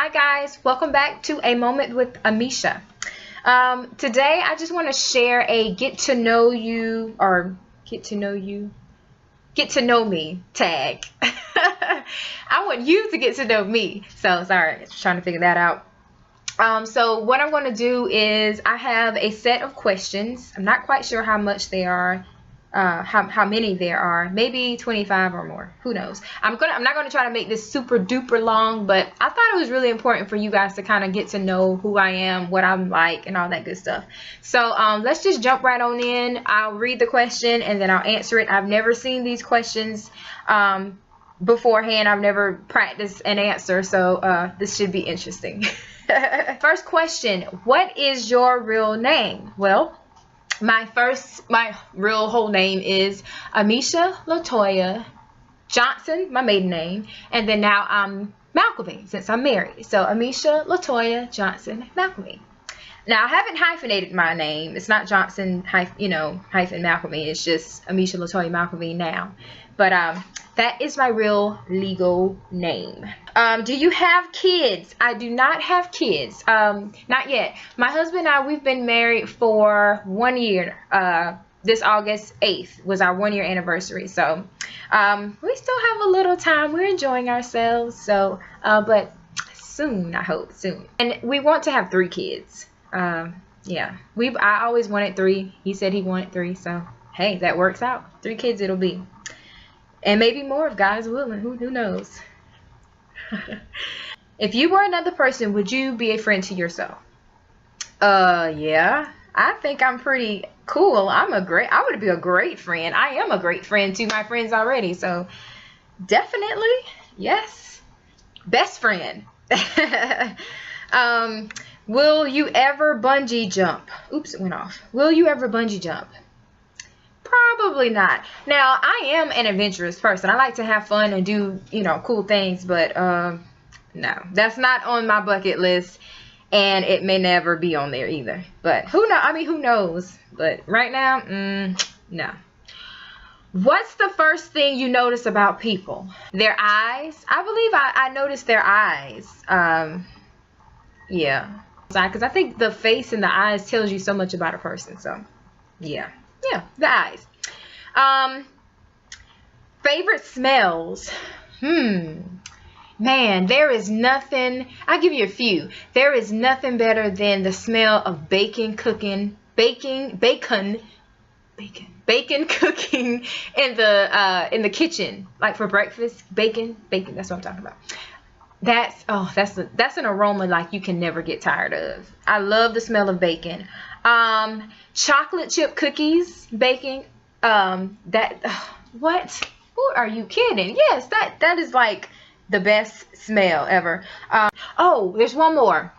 Hi guys, welcome back to A Moment with Amesha. Today I just want to share a get to know me tag. I want you to get to know me. So sorry, trying to figure that out. So what I'm going to do is I have a set of questions. I'm not quite sure how much they are. How many there are, maybe 25 or more, who knows. I'm not going to try to make this super duper long, but I thought it was really important for you guys to kind of get to know who I am, what I'm like, and all that good stuff. So let's just jump right on in. I'll read the question and then I'll answer it. I've never seen these questions beforehand. I've never practiced an answer, so this should be interesting. First question: what is your real name? Well, my real whole name is Amesha Latoya Johnson, my maiden name, and then now I'm Malcolmy since I'm married. So Amesha Latoya Johnson Malcolmy. Now I haven't hyphenated my name. It's not Johnson hyphen Malcolmy. It's just Amesha Latoya Malcolmy now. But that is my real legal name. Do you have kids? I do not have kids. Not yet. My husband and I, we've been married for 1 year. This August 8th was our 1 year anniversary. So we still have a little time. We're enjoying ourselves. So, but soon, I hope soon. And we want to have 3 kids. Yeah, I always wanted 3. He said he wanted 3. So hey, that works out. 3 kids it'll be. And maybe more if God is willing. Who knows? If you were another person, would you be a friend to yourself? Yeah. I think I'm pretty cool. I would be a great friend. I am a great friend to my friends already. So definitely, yes. Best friend. Will you ever bungee jump? Oops, it went off. Will you ever bungee jump? Probably not. Now, I am an adventurous person. I like to have fun and do, cool things, but no, that's not on my bucket list, and it may never be on there either. But who knows? But right now, no. What's the first thing you notice about people? Their eyes. I believe I noticed their eyes. Yeah. Because I think the face and the eyes tells you so much about a person. So, yeah. Yeah, the eyes. Favorite smells. Man, there is nothing. I'll give you a few. There is nothing better than the smell of bacon cooking in the kitchen, like for breakfast. Bacon. That's what I'm talking about. That's an aroma like you can never get tired of. I love the smell of bacon. Chocolate chip cookies, baking. What? Who are you kidding? Yes, that is like the best smell ever. Oh, there's one more.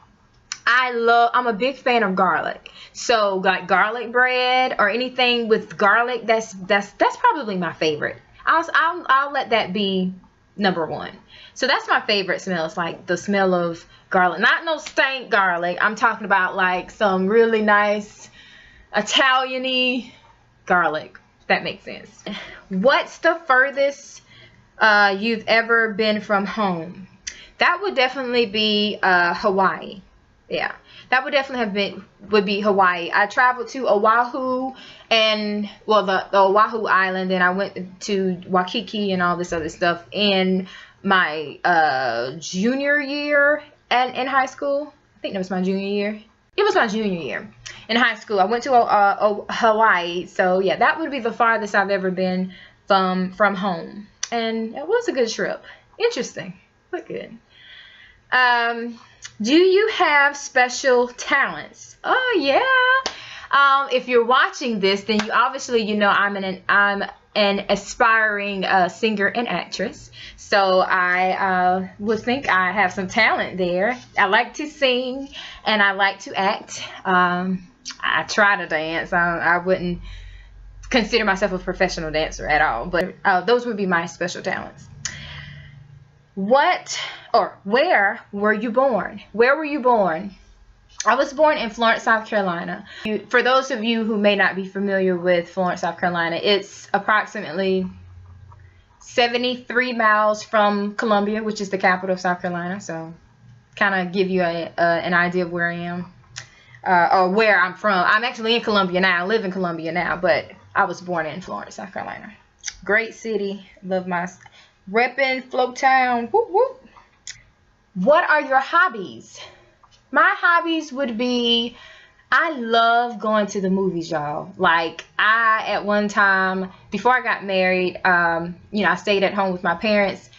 I'm a big fan of garlic. So like garlic bread or anything with garlic, that's probably my favorite. I'll let that be number 1. So that's my favorite smell. It's like the smell of garlic. Not no stank garlic. I'm talking about like some really nice Italian-y garlic. If that makes sense. What's the furthest you've ever been from home? That would definitely be Hawaii. Yeah, that would definitely would be Hawaii. I traveled to Oahu and the Oahu Island, and I went to Waikiki and all this other stuff in my junior year in high school. I think that was my junior year. It was my junior year in high school. I went to Hawaii. So yeah, that would be the farthest I've ever been from home, and it was a good trip. Interesting, but good. Do you have special talents? Oh yeah. If you're watching this, then you obviously I'm an aspiring singer and actress. So I would think I have some talent there. I like to sing and I like to act. I try to dance. I wouldn't consider myself a professional dancer at all, but those would be my special talents. Where were you born? Where were you born? I was born in Florence, South Carolina. For those of you who may not be familiar with Florence, South Carolina, it's approximately 73 miles from Columbia, which is the capital of South Carolina. So kind of give you an idea of where I am, or where I'm from. I'm actually in Columbia now. I live in Columbia now, but I was born in Florence, South Carolina. Great city. Love my reppin' Flowtown. Whoop whoop. What are your hobbies? My hobbies would be, I love going to the movies, y'all. Like, at one time, before I got married, you know, I stayed at home with my parents.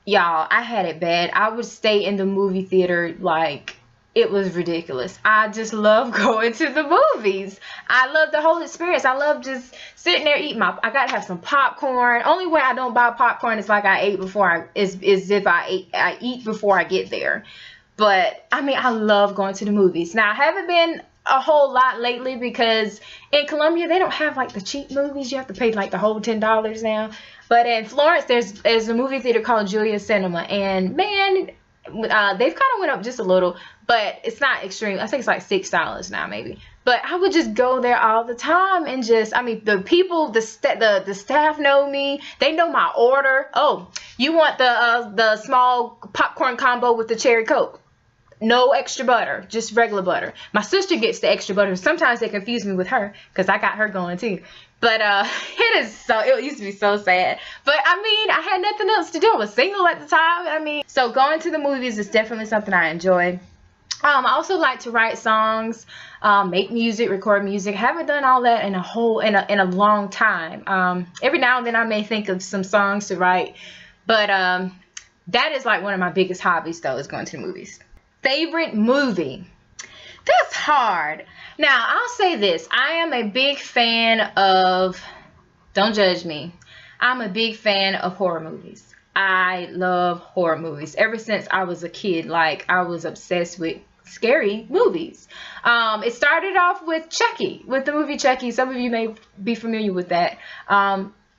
Y'all, I had it bad. I would stay in the movie theater, like, it was ridiculous. I just love going to the movies. I love the whole experience. I love just sitting there eating I gotta have some popcorn. Only way I don't buy popcorn is like I ate before is if I eat before I get there. But I mean, I love going to the movies. Now, I haven't been a whole lot lately because in Columbia they don't have like the cheap movies. You have to pay like the whole $10 now. But in Florence there's a movie theater called Julia Cinema, and man, they've kind of went up just a little, but it's not extreme. I think it's like $6 now maybe. But I would just go there all the time and just, I mean, the people, the staff know me. They know my order. Oh, you want the small popcorn combo with the cherry Coke? No extra butter, just regular butter. My sister gets the extra butter. Sometimes they confuse me with her because I got her going too. But it used to be so sad. But I mean, I had nothing else to do. I was single at the time. I mean, so going to the movies is definitely something I enjoy. I also like to write songs, make music, record music. I haven't done all that in a long time. Every now and then I may think of some songs to write, but that is like one of my biggest hobbies though, is going to the movies. Favorite movie? That's hard. Now, I'll say this. I am a big fan of, don't judge me, I'm a big fan of horror movies. I love horror movies. Ever since I was a kid, like, I was obsessed with scary movies. It started off with Chucky, with the movie Chucky. Some of you may be familiar with that.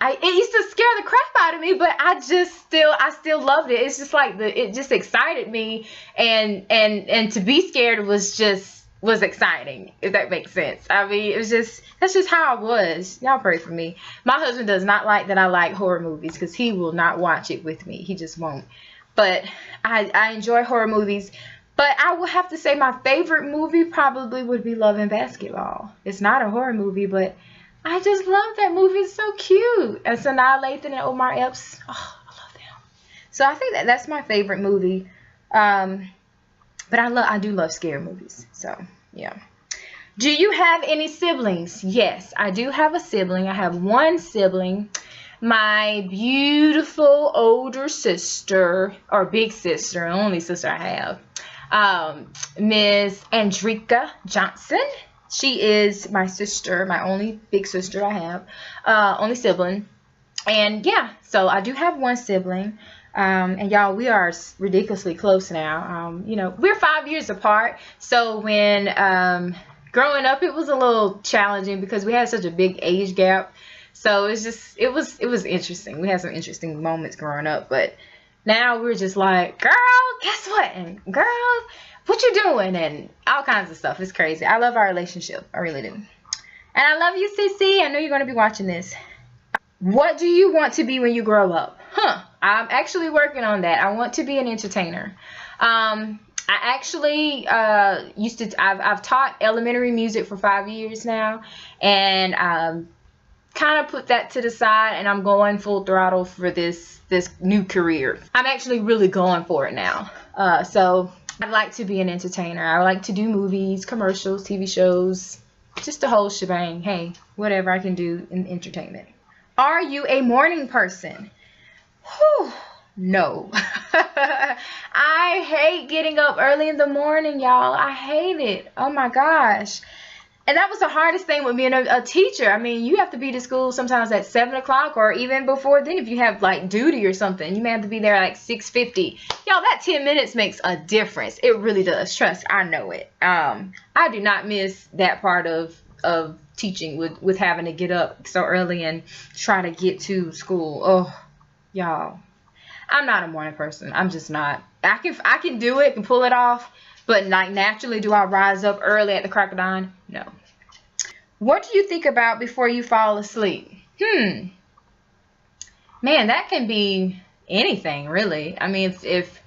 It used to scare the crap out of me, but I still loved it. It's just like it just excited me, and to be scared was exciting, if that makes sense. I mean, that's just how I was. Y'all pray for me. My husband does not like that I like horror movies because he will not watch it with me. He just won't. But I enjoy horror movies. But I would have to say my favorite movie probably would be Love and Basketball. It's not a horror movie, but I just love that movie. It's so cute. And Sanaa Lathan and Omar Epps. Oh, I love them. So I think that's my favorite movie. But I do love scary movies. So, yeah. Do you have any siblings? Yes, I do have a sibling. I have one sibling. My beautiful older sister, or big sister, only sister I have, Miss Andrika Johnson. She is my sister, my only big sister I have, only sibling. And yeah, so I do have one sibling. And y'all, we are ridiculously close now. You know, we're 5 years apart. So when growing up, it was a little challenging because we had such a big age gap. So it was interesting. We had some interesting moments growing up, but now we're just like, girl, guess what? And girl, what you doing? And all kinds of stuff. It's crazy. I love our relationship. I really do. And I love you, Sissy. I know you're going to be watching this. What do you want to be when you grow up? I'm actually working on that. I want to be an entertainer. I actually I've taught elementary music for 5 years now, and kind of put that to the side, and I'm going full throttle for this new career. I'm actually really going for it now. So I'd like to be an entertainer. I like to do movies, commercials, TV shows, just the whole shebang. Hey, whatever I can do in entertainment. Are you a morning person? Whew, no. I hate getting up early in the morning, y'all. I hate it. Oh my gosh. And that was the hardest thing with being a teacher. I mean, you have to be to school sometimes at 7 o'clock or even before then if you have like duty or something. You may have to be there at like 6:50. Y'all, that 10 minutes makes a difference. It really does. Trust, I know it. I do not miss that part of teaching with having to get up so early and try to get to school. Oh, y'all, I'm not a morning person. I'm just not. I can do it, can pull it off. But like naturally, do I rise up early at the crack of dawn? No. What do you think about before you fall asleep? Man, that can be anything really. I mean, if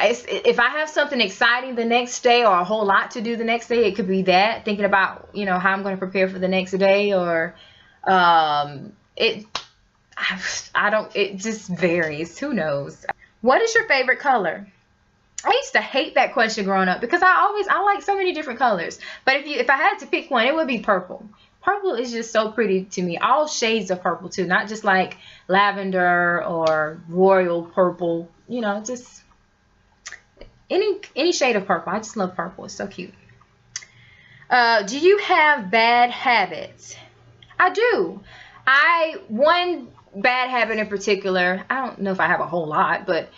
if I have something exciting the next day or a whole lot to do the next day, it could be that, thinking about, you know, how I'm going to prepare for the next day, or it just varies. Who knows? What is your favorite color? I used to hate that question growing up because I like so many different colors. But if I had to pick one, it would be purple. Purple is just so pretty to me. All shades of purple too, not just like lavender or royal purple. You know, just any shade of purple. I just love purple. It's so cute. Do you have bad habits? I do. One bad habit in particular, I don't know if I have a whole lot, but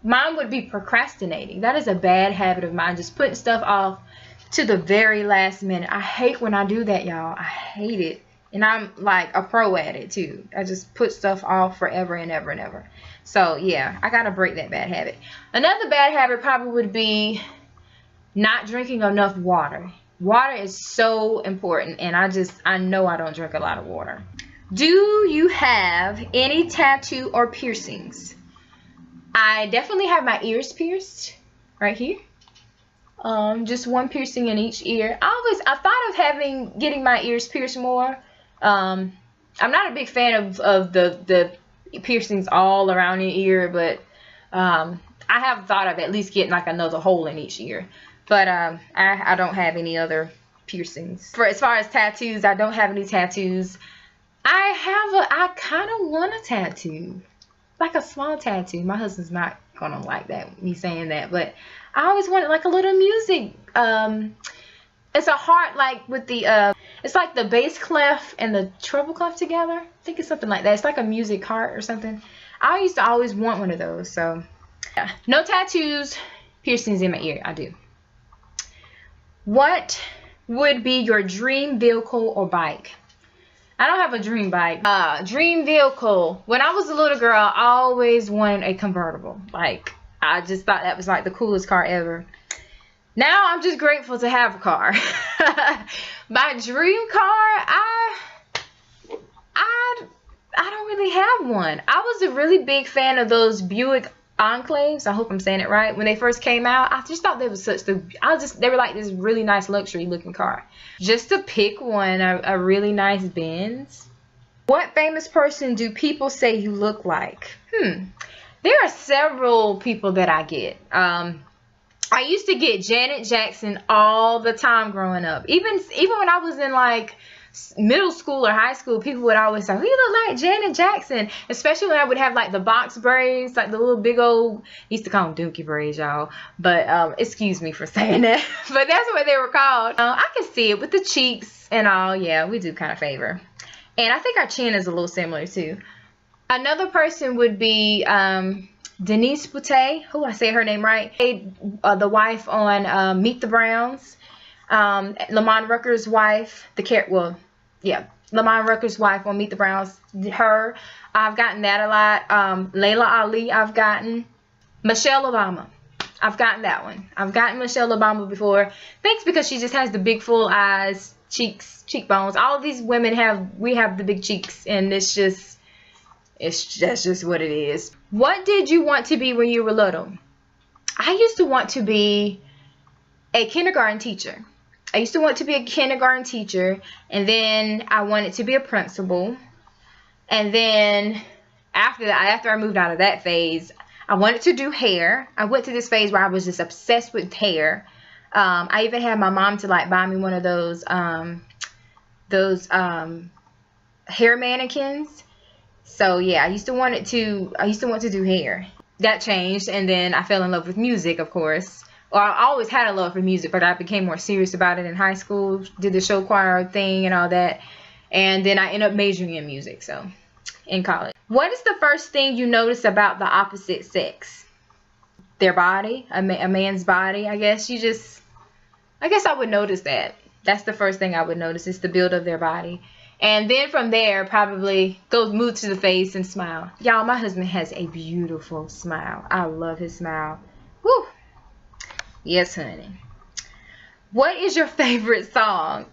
mine would be procrastinating. That is a bad habit of mine, just putting stuff off to the very last minute. I hate when I do that, y'all. I hate it. And I'm like a pro at it too. I just put stuff off forever and ever and ever. So yeah, I gotta break that bad habit. Another bad habit probably would be not drinking enough water. Water is so important, and I know I don't drink a lot of water. Do you have any tattoo or piercings? I definitely have my ears pierced right here. Just one piercing in each ear. I thought of getting my ears pierced more. I'm not a big fan of the piercings all around the ear, but I have thought of at least getting like another hole in each ear. But I don't have any other piercings. As far as tattoos, I don't have any tattoos. I kind of want a tattoo, like a small tattoo. My husband's not gonna like that, me saying that, but I always wanted like a little music. It's a heart, like with the it's like the bass clef and the treble clef together. I think it's something like that. It's like a music heart or something. I used to always want one of those. So yeah, no tattoos, piercings in my ear. I do. What would be your dream vehicle or bike? I don't have a dream bike. Dream vehicle. When I was a little girl, I always wanted a convertible. Like, I just thought that was like the coolest car ever. Now I'm just grateful to have a car. My dream car, I don't really have one. I was a really big fan of those Buick Enclaves. I hope I'm saying it right. When they first came out, I just thought they was they were like this really nice luxury looking car. Just to pick one, a really nice Benz. What famous person do people say you look like? There are several people that I get. I used to get Janet Jackson all the time growing up. Even when I was in like middle school or high school, people would always say, "Oh, you look like Janet Jackson." Especially when I would have like the box braids, like the little big old, used to call them dookie braids, y'all. But excuse me for saying that. But that's what they were called. I can see it with the cheeks and all. Yeah, we do kind of favor. And I think our chin is a little similar too. Another person would be Denise Boutte. Oh, I say her name right. The wife on Meet the Browns. Lamont Rucker's wife. Lamont Rucker's wife on Meet the Browns. Her. I've gotten that a lot. Layla Ali, I've gotten. Michelle Obama. I've gotten that one. I've gotten Michelle Obama before. Thanks, because she just has the big full eyes, cheeks, cheekbones. All of these women have the big cheeks, and that's just what it is. What did you want to be when you were little? I used to want to be a kindergarten teacher. I used to want to be a kindergarten teacher, and then I wanted to be a principal. And then after that, after I moved out of that phase, I wanted to do hair. I went to this phase where I was just obsessed with hair. I even had my mom to like buy me one of those hair mannequins. So yeah, I used to want to do hair. That changed, and then I fell in love with music, of course. Well, I always had a love for music, but I became more serious about it in high school. Did the show choir thing and all that, and then I ended up majoring in music. So in college. What is the first thing you notice about the opposite sex? Their body, a man's body. I guess I would notice that. That's the first thing I would notice, is the build of their body. And then from there, probably move to the face and smile. Y'all, my husband has a beautiful smile. I love his smile. Woo. Yes, honey. What is your favorite song?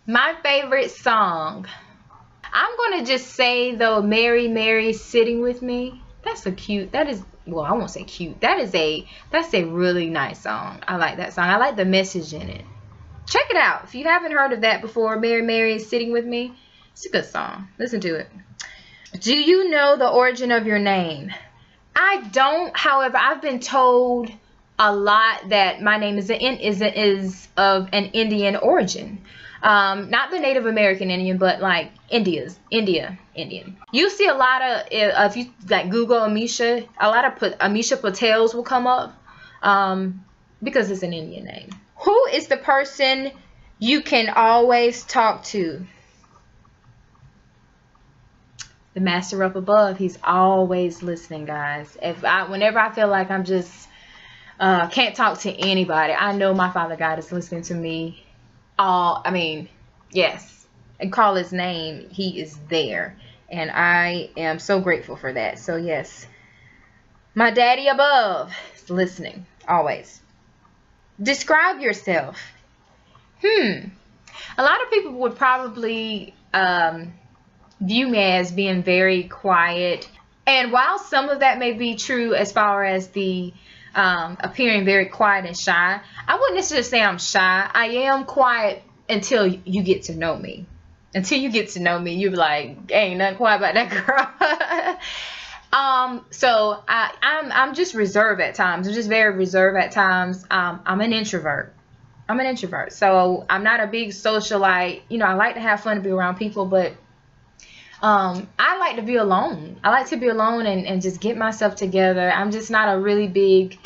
My favorite song, I'm going to just say, though, Mary, Mary, Sitting With Me. That's a cute. That is, well, I won't say cute. That's a really nice song. I like that song. I like the message in it. Check it out. If you haven't heard of that before, Mary Mary is Sitting With Me. It's a good song. Listen to it. Do you know the origin of your name? I don't. However, I've been told a lot that my name is of an Indian origin. Not the Native American Indian, but like Indian. You see a lot of, if you like Google Amesha, a lot of Amesha Patels will come up, because it's an Indian name. Who is the person you can always talk to? The master up above. He's always listening, guys. Whenever I feel like I'm just can't talk to anybody, I know my Father God is listening to me. Yes, and call his name. He is there, and I am so grateful for that. So yes, my daddy above is listening always. Describe yourself. A lot of people would probably view me as being very quiet, and while some of that may be true as far as the appearing very quiet and shy, I wouldn't necessarily say I'm shy. I am quiet until you get to know me. Until you get to know me, you're like, ain't nothing quiet about that girl. So I'm just reserved at times. I'm just very reserved at times. I'm an introvert. So I'm not a big socialite. You know, I like to have fun and be around people, but I like to be alone. I like to be alone and just get myself together. I'm just not a really big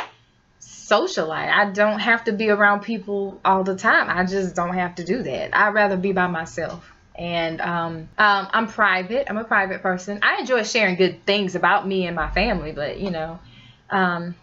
socialite. I don't have to be around people all the time. I just don't have to do that. I'd rather be by myself. And I'm private. I'm a private person. I enjoy sharing good things about me and my family, but you know, I'm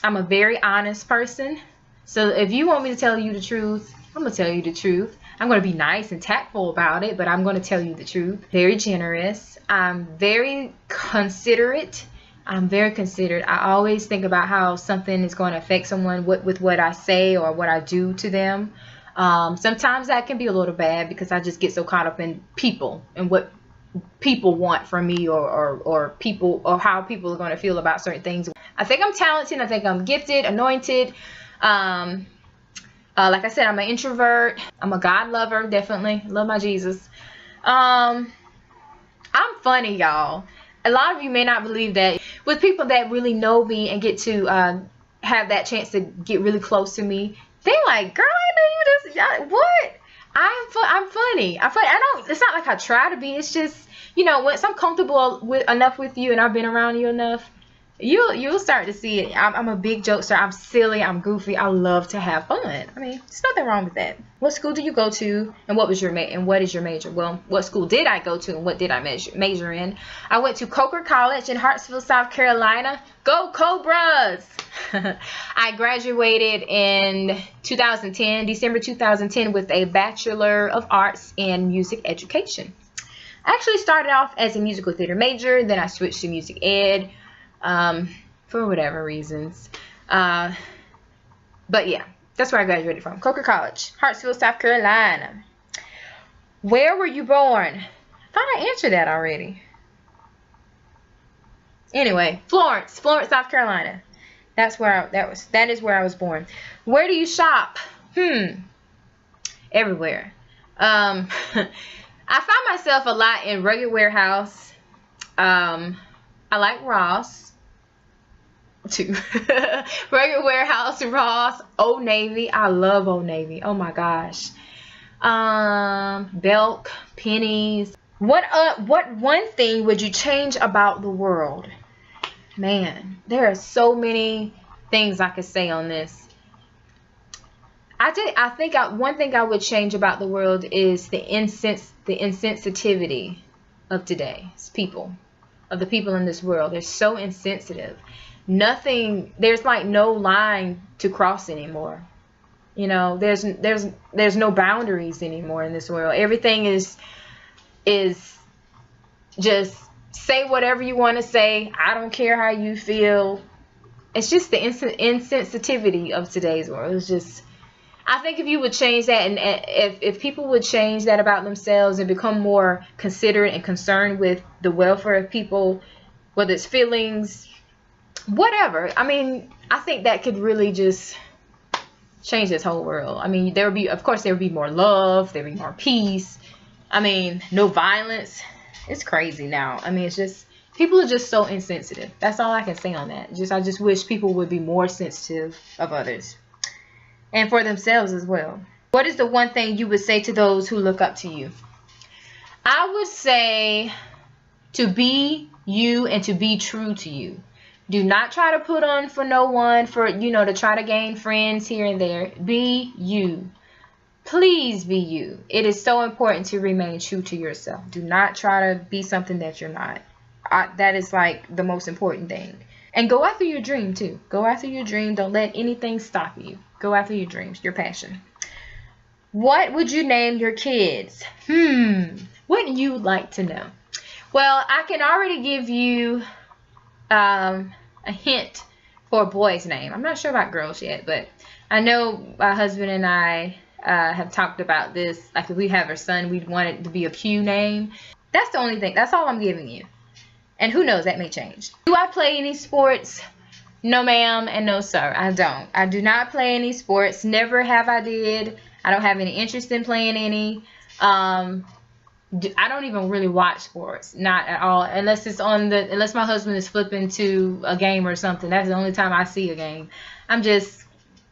a very honest person. So if you want me to tell you the truth, I'm gonna tell you the truth. I'm gonna be nice and tactful about it, but I'm gonna tell you the truth. Very generous. I'm very considerate. I always think about how something is going to affect someone with what I say or what I do to them. Sometimes that can be a little bad because I just get so caught up in people and what people want from me or people or how people are going to feel about certain things. I think I'm talented. I think I'm gifted, anointed. Like I said, I'm an introvert. I'm a God lover, definitely. Love my Jesus. I'm funny, y'all. A lot of you may not believe that. With people that really know me and get to have that chance to get really close to me, they like, girl, I know you this. What? I'm funny. It's not like I try to be. It's just, you know, once I'm comfortable enough with you and I've been around you enough, you'll start to see it. I'm a big jokester. I'm silly. I'm goofy. I love to have fun. I mean, there's nothing wrong with that. What school do you go to, and what is your major? Well, what school did I go to, and what did I major in? I went to Coker College in Hartsville, South Carolina. Go Cobras! I graduated in 2010, December 2010, with a Bachelor of Arts in Music Education. I actually started off as a musical theater major, then I switched to music ed. For whatever reasons. But yeah, that's where I graduated from. Coker College, Hartsville, South Carolina. Where were you born? I thought I answered that already. Anyway, Florence, South Carolina. That is where I was born. Where do you shop? Everywhere. I find myself a lot in Rugged Warehouse. I like Ross too. Rugged Warehouse, Ross, Old Navy. I love Old Navy. Oh my gosh. Belk, Pennies. What one thing would you change about the world? Man, there are so many things I could say on this. I think one thing I would change about the world is the insensitivity of today's people. Of the people in this world. They're so insensitive. There's like no line to cross anymore. You know, there's no boundaries anymore in this world. Everything is just say whatever you want to say. I don't care how you feel. It's just the insensitivity of today's world. It's just, I think if you would change that, and if people would change that about themselves and become more considerate and concerned with the welfare of people, whether it's feelings, whatever. I mean, I think that could really just change this whole world. I mean, of course there would be more love, there would be more peace. I mean, no violence. It's crazy now. I mean, it's just, people are just so insensitive. That's all I can say on that. I just wish people would be more sensitive of others and for themselves as well. What is the one thing you would say to those who look up to you? I would say to be you and to be true to you. Do not try to put on for no one, to try to gain friends here and there. Be you. Please be you. It is so important to remain true to yourself. Do not try to be something that you're not. That is like the most important thing. And go after your dream too. Go after your dream. Don't let anything stop you. Go after your dreams, your passion. What would you name your kids? Wouldn't you like to know? Well, I can already give you a hint for a boy's name. I'm not sure about girls yet, but I know my husband and I have talked about this. Like, if we have a son, we'd want it to be a Q name. That's the only thing. That's all I'm giving you. And who knows, that may change. Do I play any sports? No, ma'am, and no, sir. I don't. I do not play any sports. Never have I did. I don't have any interest in playing any. I don't even really watch sports, not at all, unless my husband is flipping to a game or something. That's the only time I see a game. I'm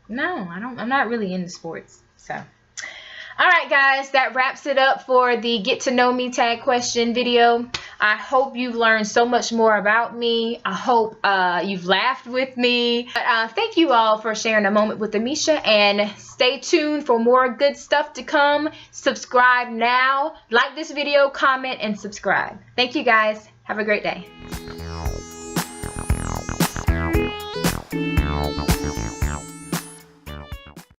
not really into sports. So, all right, guys, that wraps it up for the Get to Know Me tag question video. I hope you've learned so much more about me. I hope you've laughed with me. But thank you all for sharing a moment with Amesha, and stay tuned for more good stuff to come. Subscribe now, like this video, comment, and subscribe. Thank you, guys. Have a great day.